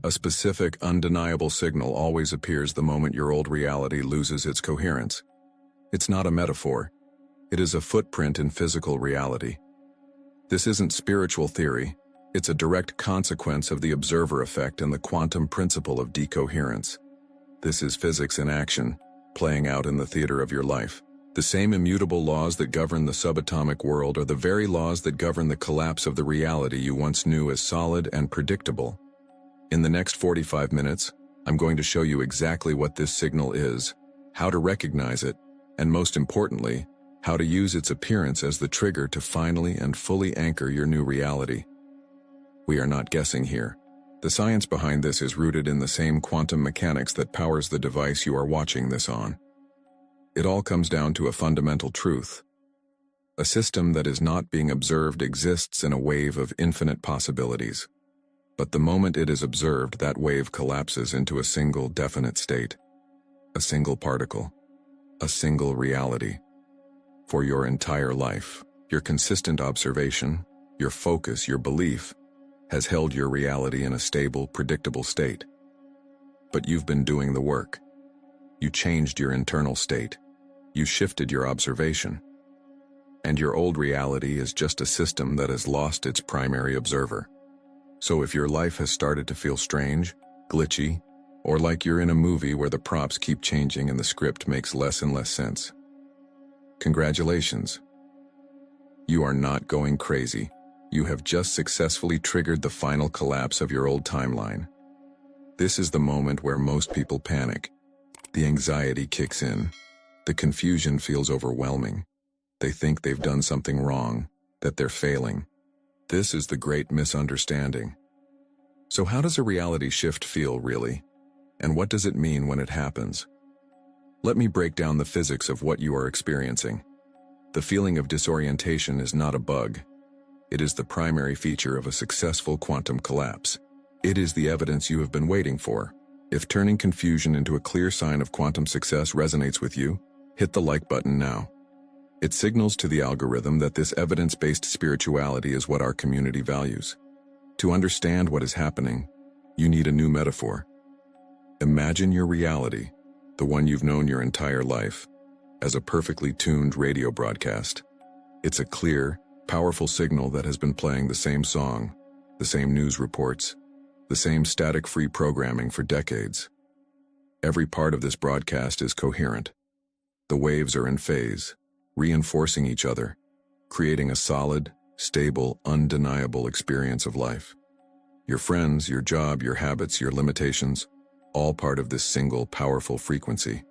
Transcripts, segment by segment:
A specific, undeniable signal always appears the moment your old reality loses its coherence. It's not a metaphor. It is a footprint in physical reality. This isn't spiritual theory. It's a direct consequence of the observer effect and the quantum principle of decoherence. This is physics in action, playing out in the theater of your life. The same immutable laws that govern the subatomic world are the very laws that govern the collapse of the reality you once knew as solid and predictable. In the next 45 minutes, I'm going to show you exactly what this signal is, how to recognize it, and most importantly, how to use its appearance as the trigger to finally and fully anchor your new reality. We are not guessing here. The science behind this is rooted in the same quantum mechanics that powers the device you are watching this on. It all comes down to a fundamental truth. A system that is not being observed exists in a wave of infinite possibilities. But the moment it is observed, that wave collapses into a single definite state. A single particle. A single reality. For your entire life, your consistent observation, your focus, your belief, has held your reality in a stable, predictable state. But you've been doing the work. You changed your internal state. You shifted your observation. And your old reality is just a system that has lost its primary observer. So if your life has started to feel strange, glitchy, or like you're in a movie where the props keep changing and the script makes less and less sense, congratulations. You are not going crazy. You have just successfully triggered the final collapse of your old timeline. This is the moment where most people panic. The anxiety kicks in. The confusion feels overwhelming. They think they've done something wrong, that they're failing. This is the great misunderstanding. So how does a reality shift feel, really? And what does it mean when it happens? Let me break down the physics of what you are experiencing. The feeling of disorientation is not a bug. It is the primary feature of a successful quantum collapse. It is the evidence you have been waiting for. If turning confusion into a clear sign of quantum success resonates with you, hit the like button now. It signals to the algorithm that this evidence-based spirituality is what our community values. To understand what is happening, you need a new metaphor. Imagine your reality, the one you've known your entire life, as a perfectly tuned radio broadcast. It's a clear, powerful signal that has been playing the same song, the same news reports, the same static-free programming for decades. Every part of this broadcast is coherent. The waves are in phase, reinforcing each other, creating a solid, stable, undeniable experience of life. Your friends, your job, your habits, your limitations, all part of this single, powerful frequency.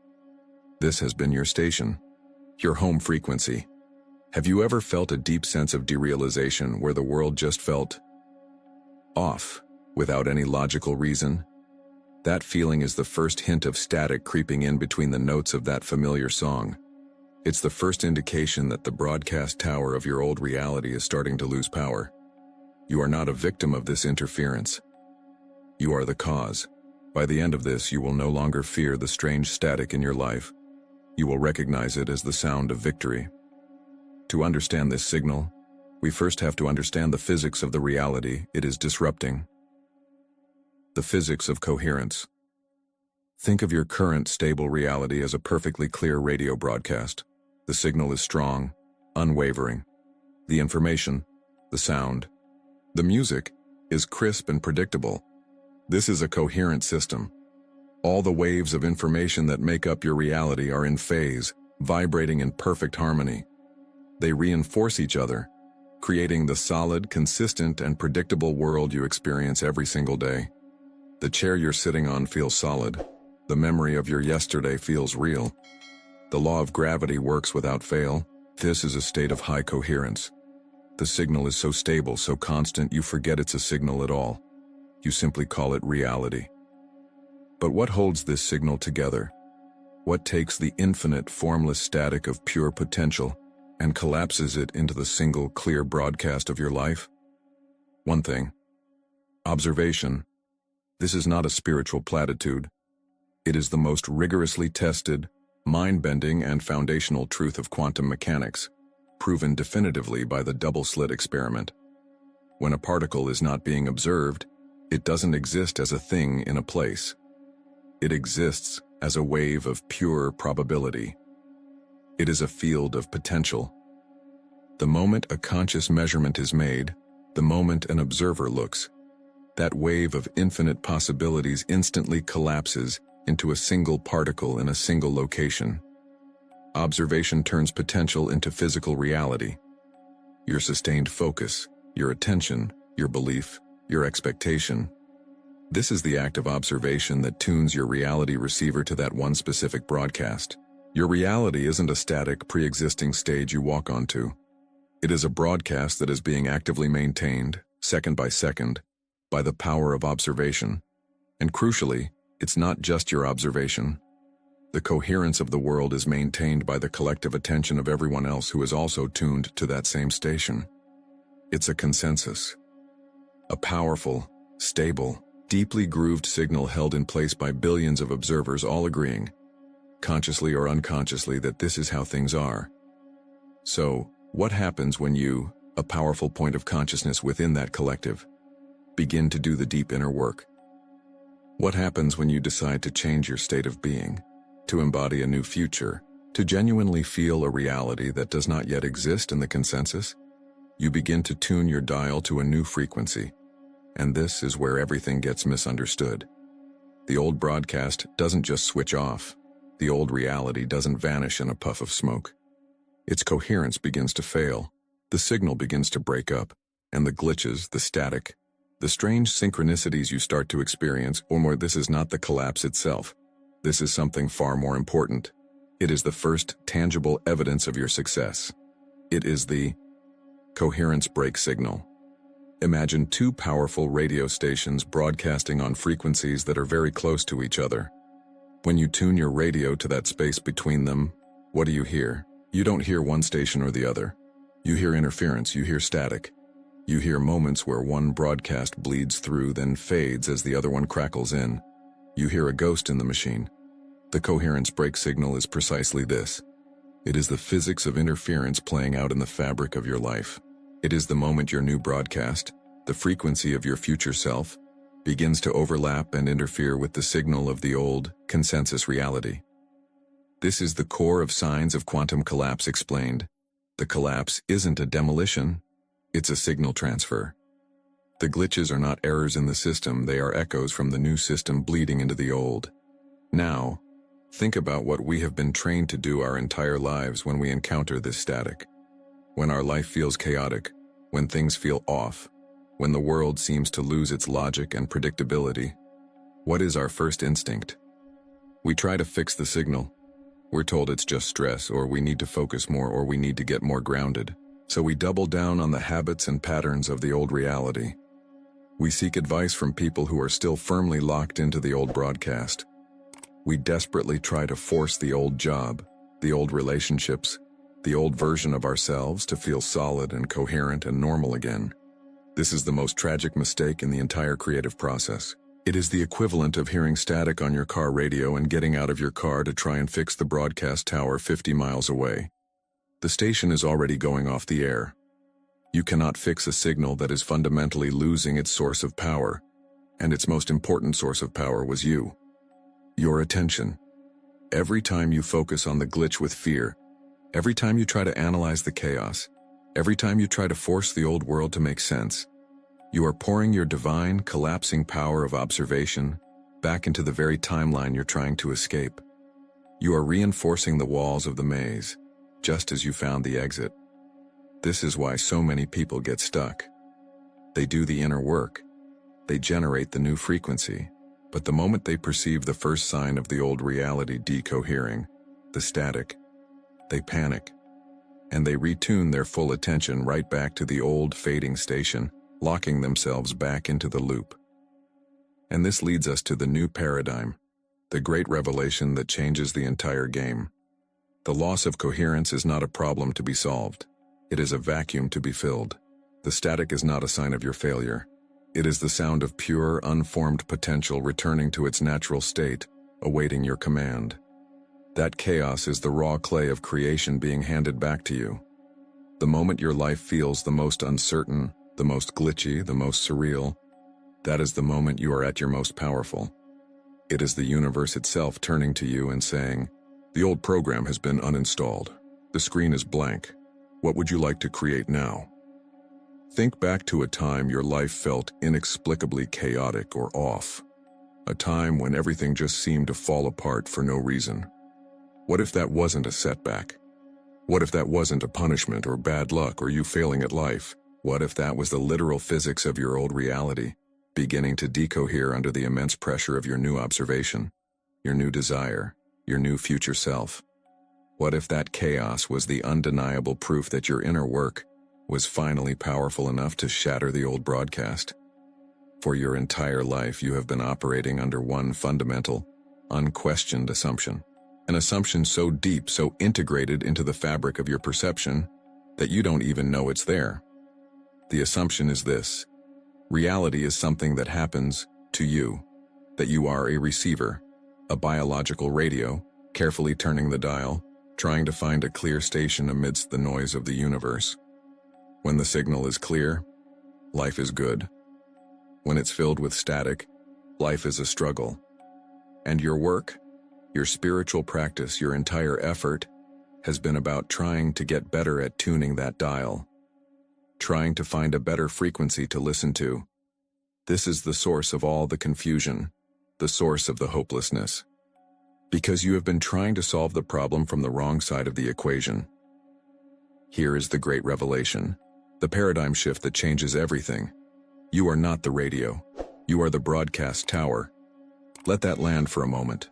This has been your station, your home frequency. Have you ever felt a deep sense of derealization where the world just felt off, without any logical reason? That feeling is the first hint of static creeping in between the notes of that familiar song. It's the first indication that the broadcast tower of your old reality is starting to lose power. You are not a victim of this interference. You are the cause. By the end of this, you will no longer fear the strange static in your life. You will recognize it as the sound of victory. To understand this signal, we first have to understand the physics of the reality it is disrupting. The physics of coherence. Think of your current stable reality as a perfectly clear radio broadcast. The signal is strong, unwavering. The information, the sound, the music is crisp and predictable. This is a coherent system. All the waves of information that make up your reality are in phase, vibrating in perfect harmony. They reinforce each other, creating the solid, consistent, and predictable world you experience every single day. The chair you're sitting on feels solid. The memory of your yesterday feels real. The law of gravity works without fail. This is a state of high coherence. The signal is so stable, so constant, you forget it's a signal at all. You simply call it reality. But what holds this signal together? What takes the infinite, formless static of pure potential and collapses it into the single, clear broadcast of your life? One thing. Observation. This is not a spiritual platitude. It is the most rigorously tested, mind-bending, and foundational truth of quantum mechanics, proven definitively by the double-slit experiment. When a particle is not being observed, It doesn't exist as a thing in a place. It exists as a wave of pure probability. It is a field of potential. The moment a conscious measurement is made, the moment an observer looks, that wave of infinite possibilities instantly collapses into a single particle in a single location. Observation turns potential into physical reality. Your sustained focus, your attention, your belief, your expectation. This is the act of observation that tunes your reality receiver to that one specific broadcast. Your reality isn't a static, pre-existing stage you walk onto. It is a broadcast that is being actively maintained, second by second, by the power of observation. And crucially, it's not just your observation. The coherence of the world is maintained by the collective attention of everyone else who is also tuned to that same station. It's a consensus. A powerful, stable, deeply grooved signal held in place by billions of observers all agreeing, consciously or unconsciously, that this is how things are. So, what happens when you, a powerful point of consciousness within that collective, begin to do the deep inner work? What happens when you decide to change your state of being, to embody a new future, to genuinely feel a reality that does not yet exist in the consensus? You begin to tune your dial to a new frequency, and this is where everything gets misunderstood. The old broadcast doesn't just switch off. The old reality doesn't vanish in a puff of smoke. Its coherence begins to fail, the signal begins to break up, and the glitches, the static, the strange synchronicities you start to experience, or more, this is not the collapse itself. This is something far more important. It is the first tangible evidence of your success. It is the coherence break signal. Imagine two powerful radio stations broadcasting on frequencies that are very close to each other. When you tune your radio to that space between them, what do you hear? You don't hear one station or the other. You hear interference, you hear static. You hear moments where one broadcast bleeds through, then fades as the other one crackles in. You hear a ghost in the machine. The coherence break signal is precisely this. It is the physics of interference playing out in the fabric of your life. It is the moment your new broadcast, the frequency of your future self, begins to overlap and interfere with the signal of the old, consensus reality. This is the core of signs of quantum collapse explained. The collapse isn't a demolition, it's a signal transfer. The glitches are not errors in the system, they are echoes from the new system bleeding into the old. Now, think about what we have been trained to do our entire lives when we encounter this static. When our life feels chaotic, when things feel off, when the world seems to lose its logic and predictability, what is our first instinct? We try to fix the signal. We're told it's just stress, or we need to focus more, or we need to get more grounded. So we double down on the habits and patterns of the old reality. We seek advice from people who are still firmly locked into the old broadcast. We desperately try to force the old job, the old relationships, the old version of ourselves to feel solid and coherent and normal again. This is the most tragic mistake in the entire creative process. It is the equivalent of hearing static on your car radio and getting out of your car to try and fix the broadcast tower 50 miles away. The station is already going off the air. You cannot fix a signal that is fundamentally losing its source of power, and its most important source of power was you. Your attention. Every time you focus on the glitch with fear, every time you try to analyze the chaos, every time you try to force the old world to make sense, you are pouring your divine, collapsing power of observation back into the very timeline you're trying to escape. You are reinforcing the walls of the maze, just as you found the exit. This is why so many people get stuck. They do the inner work. They generate the new frequency. But the moment they perceive the first sign of the old reality decohering, the static, they panic, and they retune their full attention right back to the old fading station, locking themselves back into the loop. And this leads us to the new paradigm, the great revelation that changes the entire game. The loss of coherence is not a problem to be solved. It is a vacuum to be filled. The static is not a sign of your failure. It is the sound of pure, unformed potential returning to its natural state, awaiting your command. That chaos is the raw clay of creation being handed back to you. The moment your life feels the most uncertain, the most glitchy, the most surreal, That is the moment you are at your most powerful. It is the universe itself turning to you and saying, "The old program has been uninstalled. The screen is blank. What would you like to create now?" Think back to a time your life felt inexplicably chaotic or off. A time when everything just seemed to fall apart for no reason. What if that wasn't a setback? What if that wasn't a punishment or bad luck or you failing at life? What if that was the literal physics of your old reality, beginning to decohere under the immense pressure of your new observation, your new desire, your new future self? What if that chaos was the undeniable proof that your inner work was finally powerful enough to shatter the old broadcast? For your entire life, you have been operating under one fundamental, unquestioned assumption. An assumption so deep, so integrated into the fabric of your perception, that you don't even know it's there. The assumption is this: reality is something that happens to you, that you are a receiver, a biological radio, carefully turning the dial, trying to find a clear station amidst the noise of the universe. When the signal is clear, life is good. When it's filled with static, life is a struggle. And your work, your spiritual practice, your entire effort, has been about trying to get better at tuning that dial, trying to find a better frequency to listen to. This is the source of all the confusion, the source of the hopelessness. Because you have been trying to solve the problem from the wrong side of the equation. Here is the great revelation, the paradigm shift that changes everything. You are not the radio. You are the broadcast tower. Let that land for a moment.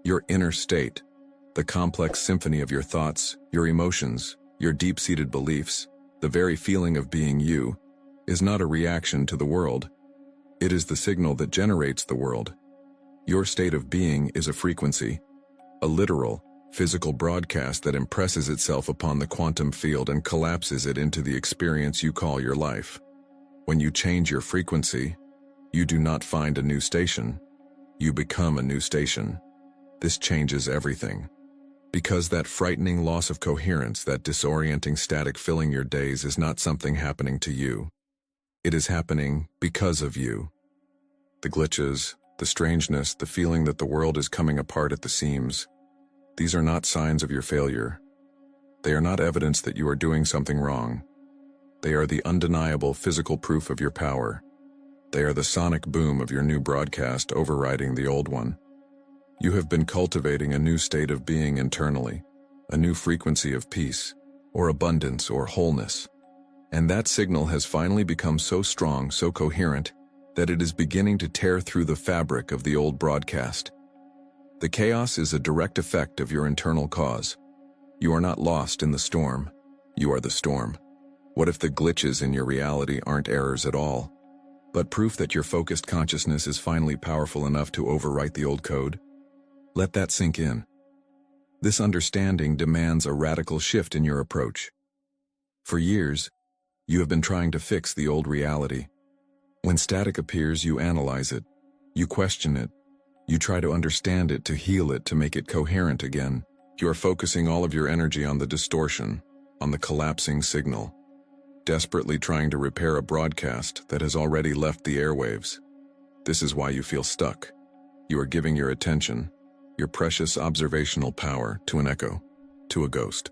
Your inner state, the complex symphony of your thoughts, your emotions, your deep-seated beliefs, the very feeling of being you, is not a reaction to the world. It is the signal that generates the world. Your state of being is a frequency, a literal, physical broadcast that impresses itself upon the quantum field and collapses it into the experience you call your life. When you change your frequency, you do not find a new station. You become a new station. This changes everything. Because that frightening loss of coherence, that disorienting static filling your days is not something happening to you. It is happening because of you. The glitches, the strangeness, the feeling that the world is coming apart at the seams, these are not signs of your failure. They are not evidence that you are doing something wrong. They are the undeniable physical proof of your power. They are the sonic boom of your new broadcast overriding the old one. You have been cultivating a new state of being internally, a new frequency of peace, or abundance, or wholeness. And that signal has finally become so strong, so coherent, that it is beginning to tear through the fabric of the old broadcast. The chaos is a direct effect of your internal cause. You are not lost in the storm. You are the storm. What if the glitches in your reality aren't errors at all, but proof that your focused consciousness is finally powerful enough to overwrite the old code? Let that sink in. This understanding demands a radical shift in your approach. For years, you have been trying to fix the old reality. When static appears, you analyze it, you question it, you try to understand it, to heal it, to make it coherent again. You are focusing all of your energy on the distortion, on the collapsing signal, desperately trying to repair a broadcast that has already left the airwaves. This is why you feel stuck. You are giving your attention, your precious observational power, to an echo, to a ghost.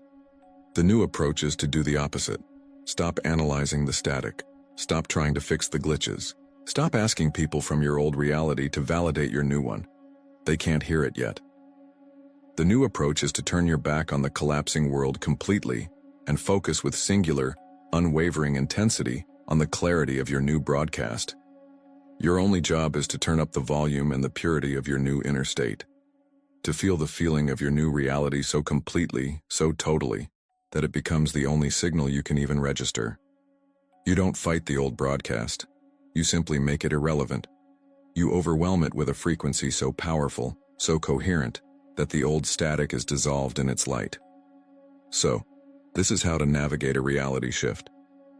The new approach is to do the opposite. Stop analyzing the static. Stop trying to fix the glitches. Stop asking people from your old reality to validate your new one. They can't hear it yet. The new approach is to turn your back on the collapsing world completely and focus with singular, unwavering intensity on the clarity of your new broadcast. Your only job is to turn up the volume and the purity of your new inner state. To feel the feeling of your new reality so completely, so totally, that it becomes the only signal you can even register. You don't fight the old broadcast. You simply make it irrelevant. You overwhelm it with a frequency so powerful, so coherent, that the old static is dissolved in its light. So, this is how to navigate a reality shift.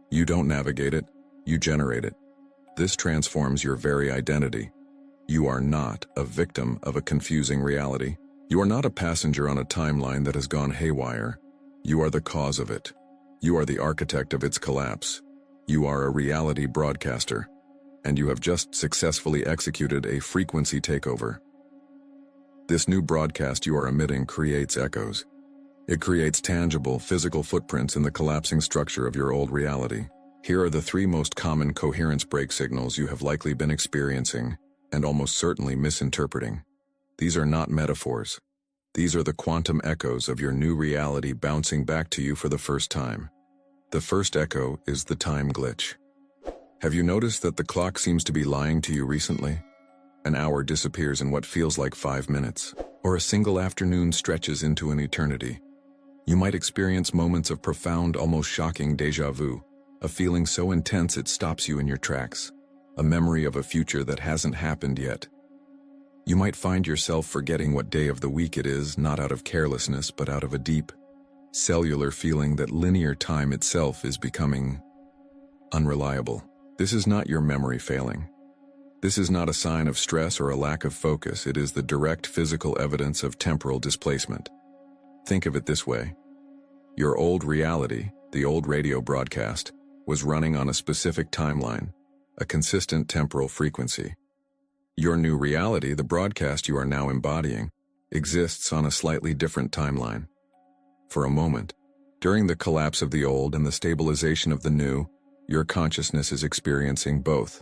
You don't navigate it, you generate it. This transforms your very identity. You are not a victim of a confusing reality. You are not a passenger on a timeline that has gone haywire. You are the cause of it. You are the architect of its collapse. You are a reality broadcaster. and you have just successfully executed a frequency takeover. This new broadcast you are emitting creates echoes. It creates tangible, physical footprints in the collapsing structure of your old reality. Here are the 3 most common coherence break signals you have likely been experiencing and almost certainly misinterpreting. These are not metaphors. These are the quantum echoes of your new reality bouncing back to you for the first time. The first echo is the time glitch. Have you noticed that the clock seems to be lying to you recently? An hour disappears in what feels like 5 minutes, or a single afternoon stretches into an eternity. You might experience moments of profound, almost shocking déjà vu, a feeling so intense it stops you in your tracks, a memory of a future that hasn't happened yet. You might find yourself forgetting what day of the week it is, not out of carelessness, but out of a deep, cellular feeling that linear time itself is becoming unreliable. This is not your memory failing. This is not a sign of stress or a lack of focus. It is the direct physical evidence of temporal displacement. Think of it this way. Your old reality, the old radio broadcast, was running on a specific timeline, a consistent temporal frequency. Your new reality, the broadcast you are now embodying, exists on a slightly different timeline. For a moment, during the collapse of the old and the stabilization of the new, your consciousness is experiencing both.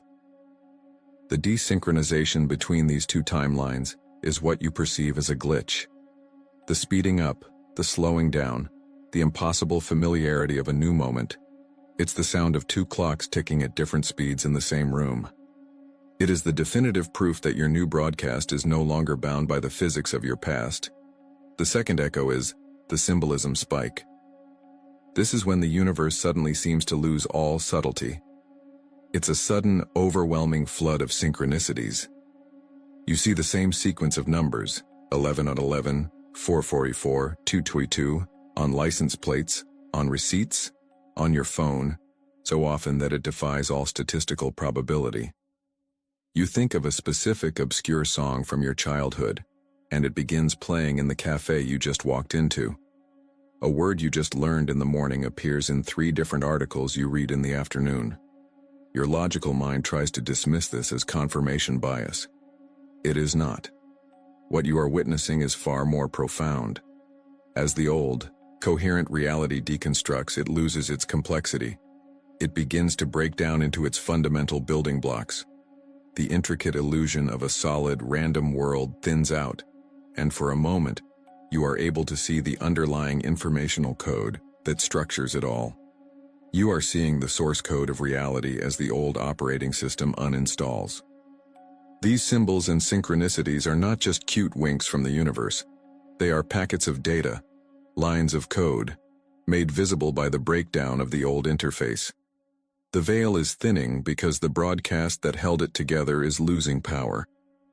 The desynchronization between these 2 timelines is what you perceive as a glitch. The speeding up, the slowing down, the impossible familiarity of a new moment. It's the sound of 2 clocks ticking at different speeds in the same room. It is the definitive proof that your new broadcast is no longer bound by the physics of your past. The second echo is the symbolism spike. This is when the universe suddenly seems to lose all subtlety. It's a sudden, overwhelming flood of synchronicities. You see the same sequence of numbers, 11 on 11, 444, 222, on license plates, on receipts, on your phone, so often that it defies all statistical probability. You think of a specific obscure song from your childhood, and it begins playing in the cafe you just walked into. A word you just learned in the morning appears in 3 different articles you read in the afternoon. Your logical mind tries to dismiss this as confirmation bias. It is not. What you are witnessing is far more profound. As the old, coherent reality deconstructs, it loses its complexity. It begins to break down into its fundamental building blocks. The intricate illusion of a solid, random world thins out, and for a moment, you are able to see the underlying informational code that structures it all. You are seeing the source code of reality as the old operating system uninstalls. These symbols and synchronicities are not just cute winks from the universe. They are packets of data, lines of code, made visible by the breakdown of the old interface. The veil is thinning because the broadcast that held it together is losing power,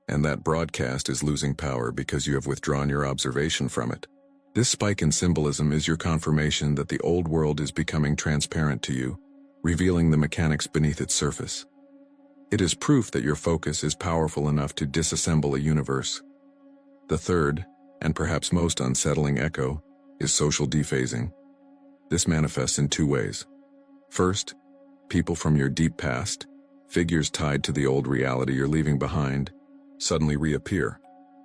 and that broadcast is losing power because you have withdrawn your observation from it. This spike in symbolism is your confirmation that the old world is becoming transparent to you, revealing the mechanics beneath its surface. It is proof that your focus is powerful enough to disassemble a universe. The third, and perhaps most unsettling echo, is social dephasing. This manifests in 2 ways. First, people from your deep past, figures tied to the old reality you're leaving behind, suddenly reappear.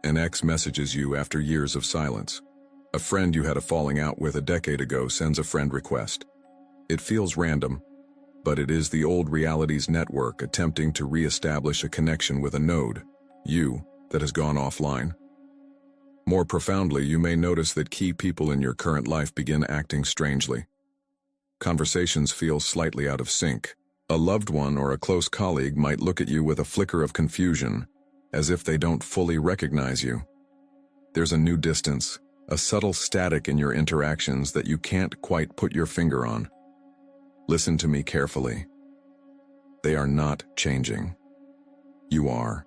An ex messages you after years of silence. A friend you had a falling out with a decade ago sends a friend request. It feels random, but it is the old reality's network attempting to re-establish a connection with a node, you, that has gone offline. More profoundly, you may notice that key people in your current life begin acting strangely. Conversations feel slightly out of sync. A loved one or a close colleague might look at you with a flicker of confusion, as if they don't fully recognize you. There's a new distance, a subtle static in your interactions that you can't quite put your finger on. Listen to me carefully. They are not changing. You are.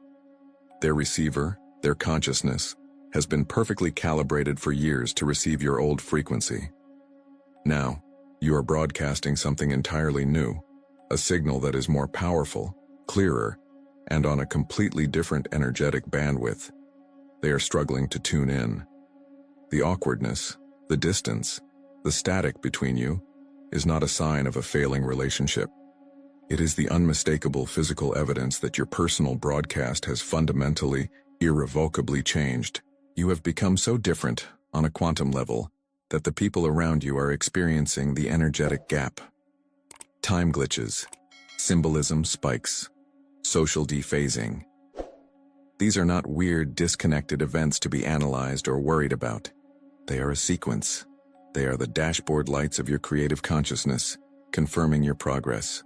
Their receiver, their consciousness, has been perfectly calibrated for years to receive your old frequency. Now, you are broadcasting something entirely new, a signal that is more powerful, clearer, and on a completely different energetic bandwidth. They are struggling to tune in. The awkwardness, the distance, the static between you is not a sign of a failing relationship. It is the unmistakable physical evidence that your personal broadcast has fundamentally, irrevocably changed. You have become so different, on a quantum level, that the people around you are experiencing the energetic gap. Time glitches, symbolism spikes, social dephasing. These are not weird, disconnected events to be analyzed or worried about. They are a sequence. They are the dashboard lights of your creative consciousness, confirming your progress.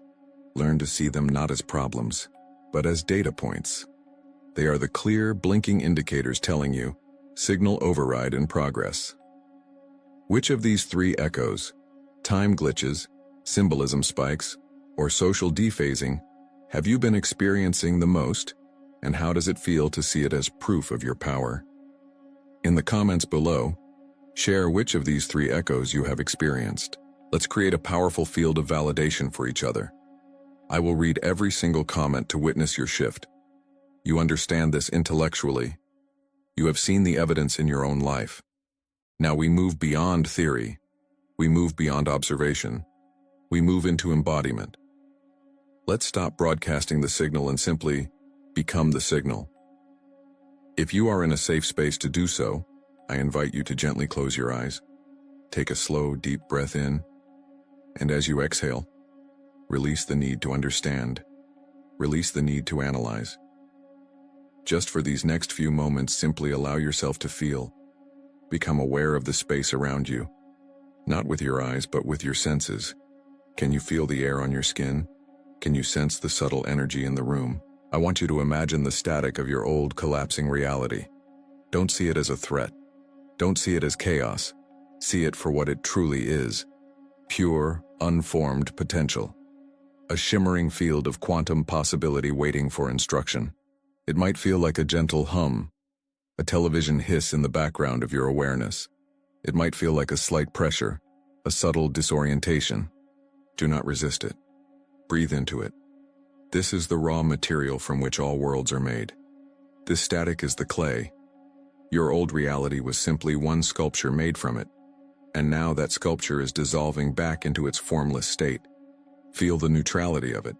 Learn to see them not as problems, but as data points. They are the clear, blinking indicators telling you, signal override in progress. Which of these three echoes, time glitches, symbolism spikes, or social dephasing, have you been experiencing the most, and how does it feel to see it as proof of your power? In the comments below, share which of these three echoes you have experienced. Let's create a powerful field of validation for each other. I will read every single comment to witness your shift. You understand this intellectually. You have seen the evidence in your own life. Now we move beyond theory. We move beyond observation. We move into embodiment. Let's stop broadcasting the signal and simply become the signal. If you are in a safe space to do so, I invite you to gently close your eyes. Take a slow, deep breath in, and as you exhale, release the need to understand. Release the need to analyze. Just for these next few moments, simply allow yourself to feel. Become aware of the space around you. Not with your eyes, but with your senses. Can you feel the air on your skin? Can you sense the subtle energy in the room? I want you to imagine the static of your old, collapsing reality. Don't see it as a threat. Don't see it as chaos. See it for what it truly is. Pure, unformed potential. A shimmering field of quantum possibility waiting for instruction. It might feel like a gentle hum, a television hiss in the background of your awareness. It might feel like a slight pressure, a subtle disorientation. Do not resist it. Breathe into it. This is the raw material from which all worlds are made. This static is the clay. Your old reality was simply one sculpture made from it, and now that sculpture is dissolving back into its formless state. Feel the neutrality of it.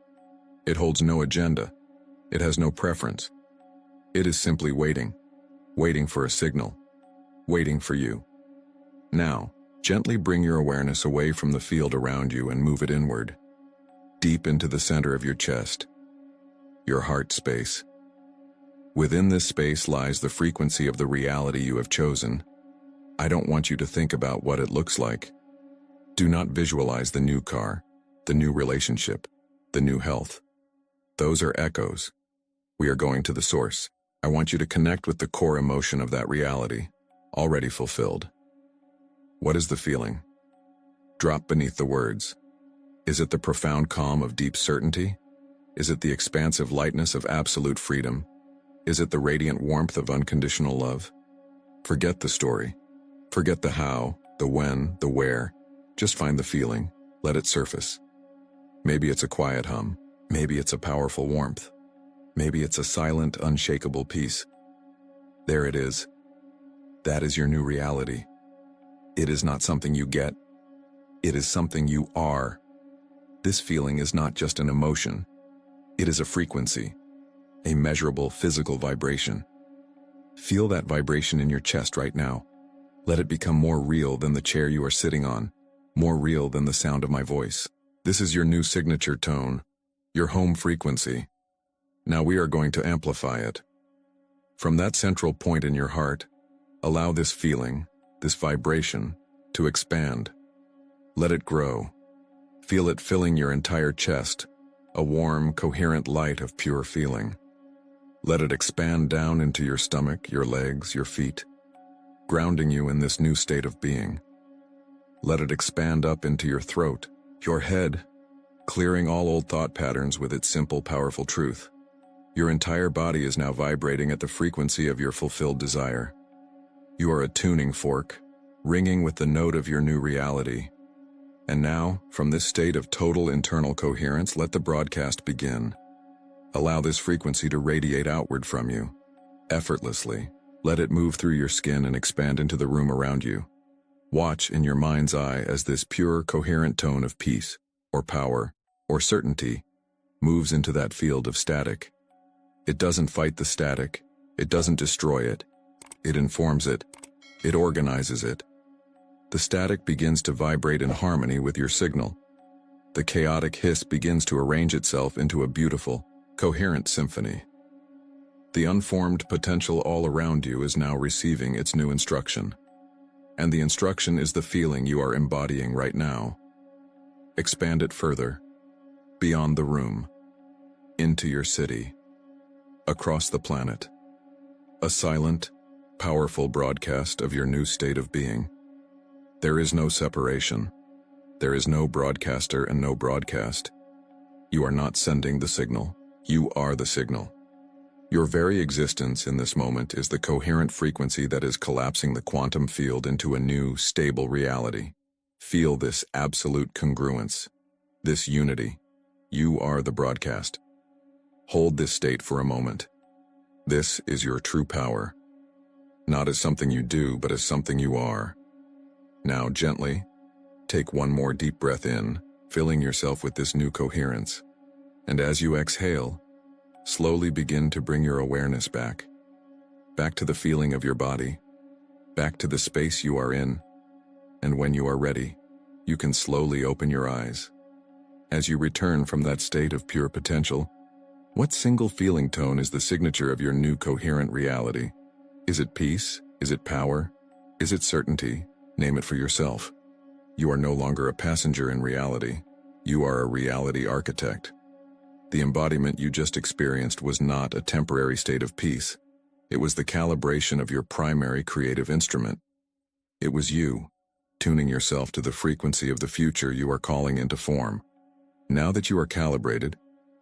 It holds no agenda. It has no preference. It is simply waiting. Waiting for a signal. Waiting for you. Now, gently bring your awareness away from the field around you and move it inward. Deep into the center of your chest. Your heart space. Within this space lies the frequency of the reality you have chosen. I don't want you to think about what it looks like. Do not visualize the new car, the new relationship, the new health. Those are echoes. We are going to the source. I want you to connect with the core emotion of that reality, already fulfilled. What is the feeling? Drop beneath the words. Is it the profound calm of deep certainty? Is it the expansive lightness of absolute freedom? Is it the radiant warmth of unconditional love? Forget the story. Forget the how, the when, the where. Just find the feeling. Let it surface. Maybe it's a quiet hum. Maybe it's a powerful warmth. Maybe it's a silent, unshakable peace. There it is. That is your new reality. It is not something you get. It is something you are. This feeling is not just an emotion. It is a frequency, a measurable physical vibration. Feel that vibration in your chest right now. Let it become more real than the chair you are sitting on, more real than the sound of my voice. This is your new signature tone, your home frequency. Now we are going to amplify it. From that central point in your heart, allow this feeling, this vibration, to expand. Let it grow. Feel it filling your entire chest, a warm, coherent light of pure feeling. Let it expand down into your stomach, your legs, your feet, grounding you in this new state of being. Let it expand up into your throat, your head, clearing all old thought patterns with its simple, powerful truth. Your entire body is now vibrating at the frequency of your fulfilled desire. You are a tuning fork, ringing with the note of your new reality. And now, from this state of total internal coherence, let the broadcast begin. Allow this frequency to radiate outward from you, effortlessly. Let it move through your skin and expand into the room around you. Watch in your mind's eye as this pure, coherent tone of peace, or power, or certainty, moves into that field of static. It doesn't fight the static, it doesn't destroy it. It informs it, it organizes it. The static begins to vibrate in harmony with your signal. The chaotic hiss begins to arrange itself into a beautiful, coherent symphony. The unformed potential all around you is now receiving its new instruction. And the instruction is the feeling you are embodying right now. Expand it further, beyond the room, into your city, across the planet. A silent, powerful broadcast of your new state of being. There is no separation. There is no broadcaster and no broadcast. You are not sending the signal. You are the signal. Your very existence in this moment is the coherent frequency that is collapsing the quantum field into a new, stable reality. Feel this absolute congruence, this unity. You are the broadcast. Hold this state for a moment. This is your true power. Not as something you do, but as something you are. Now, gently, take one more deep breath in, filling yourself with this new coherence. And as you exhale, slowly begin to bring your awareness back. Back to the feeling of your body. Back to the space you are in. And when you are ready, you can slowly open your eyes. As you return from that state of pure potential, what single feeling tone is the signature of your new coherent reality? Is it peace? Is it power? Is it certainty? Name it for yourself. You are no longer a passenger in reality. You are a reality architect. The embodiment you just experienced was not a temporary state of peace. It was the calibration of your primary creative instrument. It was you, tuning yourself to the frequency of the future you are calling into form. Now that you are calibrated,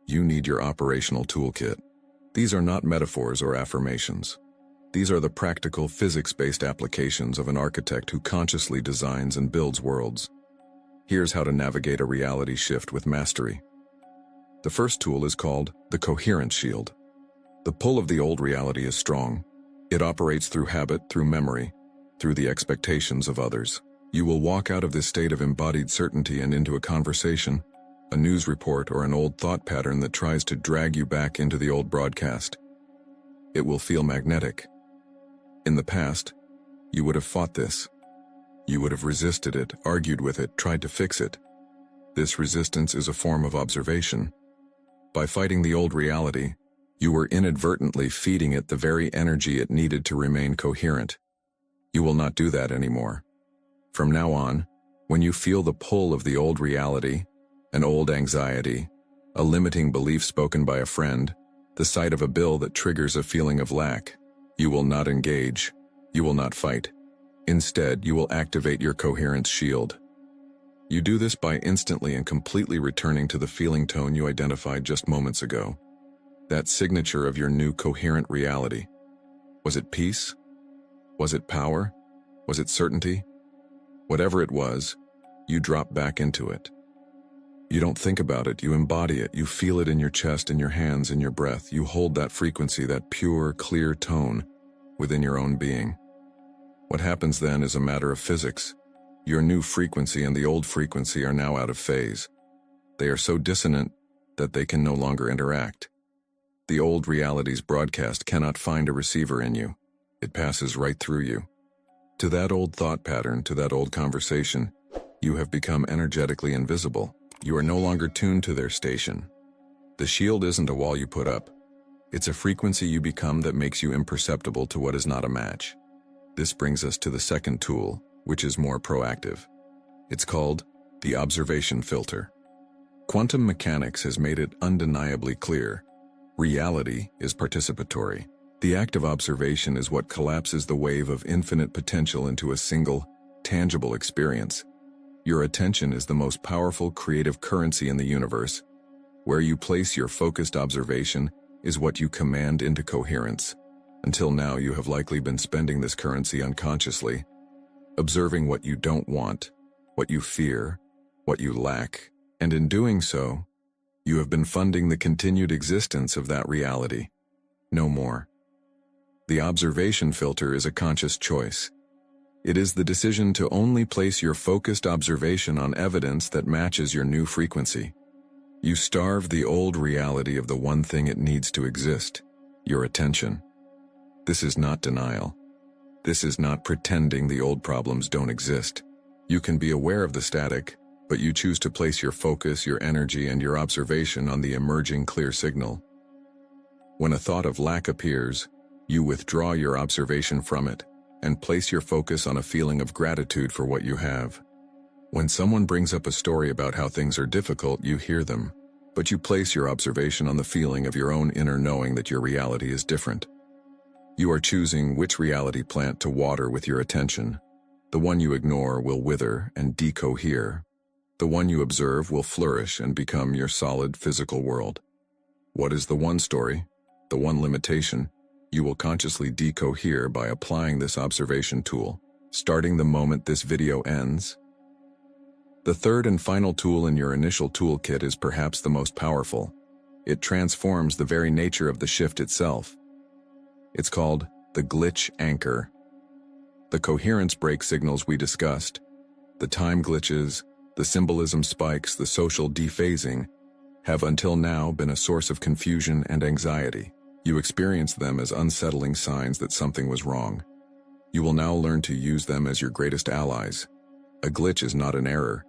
you need your operational toolkit. These are not metaphors or affirmations. These are the practical, physics-based applications of an architect who consciously designs and builds worlds. Here's how to navigate a reality shift with mastery. The first tool is called the Coherence Shield. The pull of the old reality is strong. It operates through habit, through memory, through the expectations of others. You will walk out of this state of embodied certainty and into a conversation, a news report, or an old thought pattern that tries to drag you back into the old broadcast. It will feel magnetic. In the past, you would have fought this. You would have resisted it, argued with it, tried to fix it. This resistance is a form of observation. By fighting the old reality, you were inadvertently feeding it the very energy it needed to remain coherent. You will not do that anymore. From now on, when you feel the pull of the old reality, an old anxiety, a limiting belief spoken by a friend, the sight of a bill that triggers a feeling of lack, you will not engage. You will not fight. Instead, you will activate your coherence shield. You do this by instantly and completely returning to the feeling tone you identified just moments ago. That signature of your new coherent reality. Was it peace? Was it power? Was it certainty? Whatever it was, you drop back into it. You don't think about it, you embody it, you feel it in your chest, in your hands, in your breath. You hold that frequency, that pure, clear tone within your own being. What happens then is a matter of physics. Your new frequency and the old frequency are now out of phase. They are so dissonant that they can no longer interact. The old reality's broadcast cannot find a receiver in you. It passes right through you. To that old thought pattern, to that old conversation, you have become energetically invisible. You are no longer tuned to their station. The shield isn't a wall you put up. It's a frequency you become that makes you imperceptible to what is not a match. This brings us to the second tool, which is more proactive. It's called the observation filter. Quantum mechanics has made it undeniably clear. Reality is participatory. The act of observation is what collapses the wave of infinite potential into a single, tangible experience. Your attention is the most powerful creative currency in the universe. Where you place your focused observation is what you command into coherence. Until now, you have likely been spending this currency unconsciously, observing what you don't want, what you fear, what you lack, and in doing so, you have been funding the continued existence of that reality. No more. The observation filter is a conscious choice. It is the decision to only place your focused observation on evidence that matches your new frequency. You starve the old reality of the one thing it needs to exist, your attention. This is not denial. This is not pretending the old problems don't exist. You can be aware of the static, but you choose to place your focus, your energy, and your observation on the emerging clear signal. When a thought of lack appears, you withdraw your observation from it and place your focus on a feeling of gratitude for what you have. When someone brings up a story about how things are difficult, you hear them, but you place your observation on the feeling of your own inner knowing that your reality is different. You are choosing which reality plant to water with your attention. The one you ignore will wither and decohere. The one you observe will flourish and become your solid physical world. What is the one story, the one limitation? You will consciously decohere by applying this observation tool, starting the moment this video ends. The third and final tool in your initial toolkit is perhaps the most powerful. It transforms the very nature of the shift itself. It's called the glitch anchor. The coherence break signals we discussed, the time glitches, the symbolism spikes, the social dephasing, have until now been a source of confusion and anxiety. You experience them as unsettling signs that something was wrong. You will now learn to use them as your greatest allies. A glitch is not an error.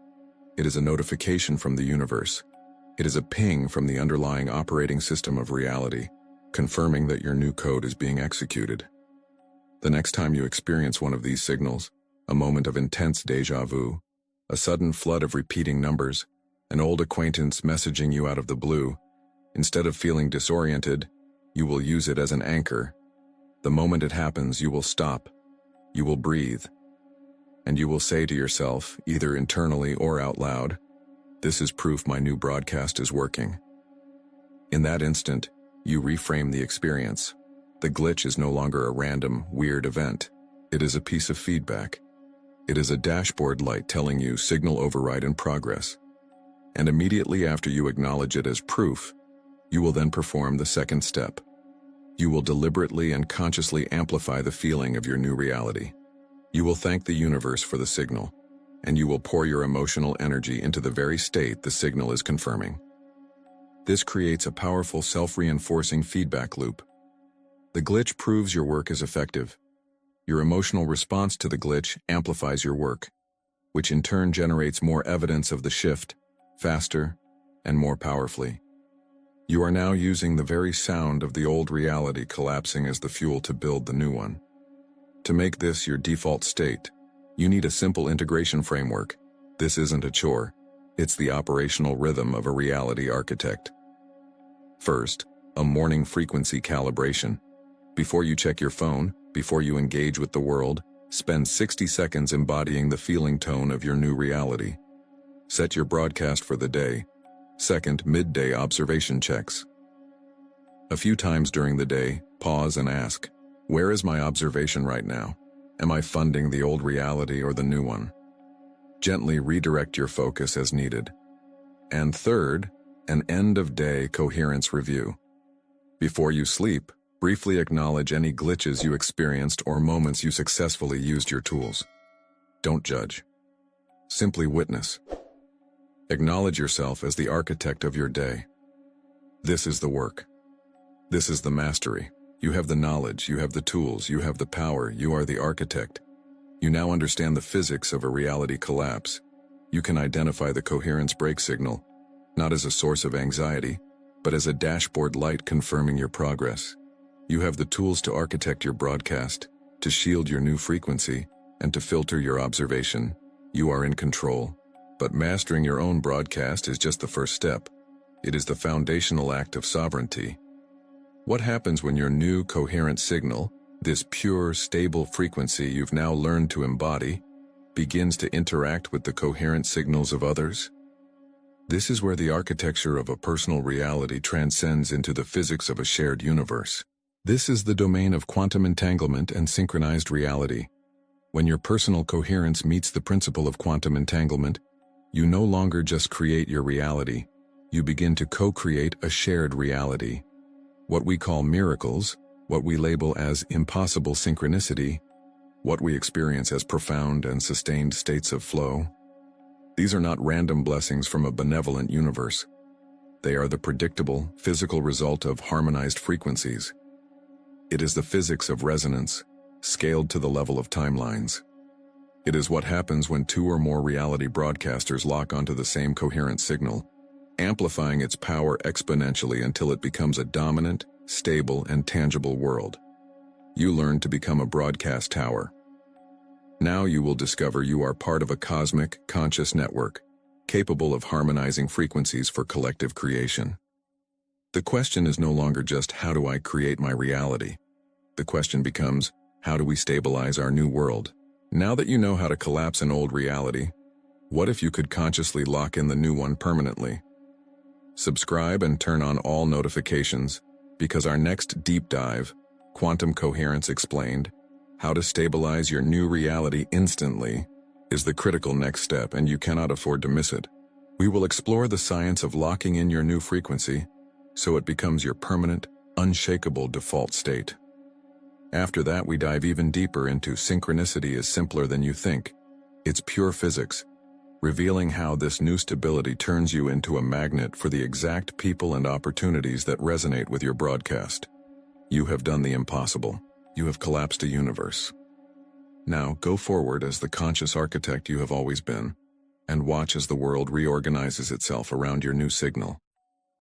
It is a notification from the universe. It is a ping from the underlying operating system of reality, confirming that your new code is being executed. The next time you experience one of these signals, a moment of intense déjà vu, a sudden flood of repeating numbers, an old acquaintance messaging you out of the blue, instead of feeling disoriented, you will use it as an anchor. The moment it happens, you will stop, you will breathe, and you will say to yourself, either internally or out loud, "This is proof my new broadcast is working." In that instant, you reframe the experience. The glitch is no longer a random, weird event. It is a piece of feedback. It is a dashboard light telling you signal override in progress. And immediately after you acknowledge it as proof, you will then perform the second step. You will deliberately and consciously amplify the feeling of your new reality. You will thank the universe for the signal, and you will pour your emotional energy into the very state the signal is confirming. This creates a powerful self-reinforcing feedback loop. The glitch proves your work is effective. Your emotional response to the glitch amplifies your work, which in turn generates more evidence of the shift, faster and more powerfully. You are now using the very sound of the old reality collapsing as the fuel to build the new one. To make this your default state, you need a simple integration framework. This isn't a chore. It's the operational rhythm of a reality architect. First, a morning frequency calibration. Before you check your phone, before you engage with the world, spend 60 seconds embodying the feeling tone of your new reality. Set your broadcast for the day. Second, midday observation checks. A few times during the day, pause and ask, where is my observation right now? Am I funding the old reality or the new one? Gently redirect your focus as needed. And third, an end-of-day coherence review. Before you sleep, briefly acknowledge any glitches you experienced or moments you successfully used your tools. Don't judge. Simply witness. Acknowledge yourself as the architect of your day. This is the work. This is the mastery. You have the knowledge, you have the tools, you have the power, you are the architect. You now understand the physics of a reality collapse. You can identify the coherence break signal, not as a source of anxiety, but as a dashboard light confirming your progress. You have the tools to architect your broadcast, to shield your new frequency, and to filter your observation. You are in control. But mastering your own broadcast is just the first step. It is the foundational act of sovereignty. What happens when your new coherent signal, this pure, stable frequency you've now learned to embody, begins to interact with the coherent signals of others? This is where the architecture of a personal reality transcends into the physics of a shared universe. This is the domain of quantum entanglement and synchronized reality. When your personal coherence meets the principle of quantum entanglement, you no longer just create your reality, you begin to co-create a shared reality. What we call miracles, what we label as impossible synchronicity, what we experience as profound and sustained states of flow. These are not random blessings from a benevolent universe. They are the predictable, physical result of harmonized frequencies. It is the physics of resonance, scaled to the level of timelines. It is what happens when two or more reality broadcasters lock onto the same coherent signal, amplifying its power exponentially until it becomes a dominant, stable, and tangible world. You learn to become a broadcast tower. Now you will discover you are part of a cosmic, conscious network, capable of harmonizing frequencies for collective creation. The question is no longer just how do I create my reality? The question becomes, how do we stabilize our new world? Now that you know how to collapse an old reality, what if you could consciously lock in the new one permanently? Subscribe and turn on all notifications, because our next deep dive, Quantum Coherence Explained, how to stabilize your new reality instantly, is the critical next step, and you cannot afford to miss it. We will explore the science of locking in your new frequency so it becomes your permanent, unshakable default state. After that, we dive even deeper into synchronicity is simpler than you think. It's pure physics, revealing how this new stability turns you into a magnet for the exact people and opportunities that resonate with your broadcast. You have done the impossible. You have collapsed a universe. Now, go forward as the conscious architect you have always been, and watch as the world reorganizes itself around your new signal.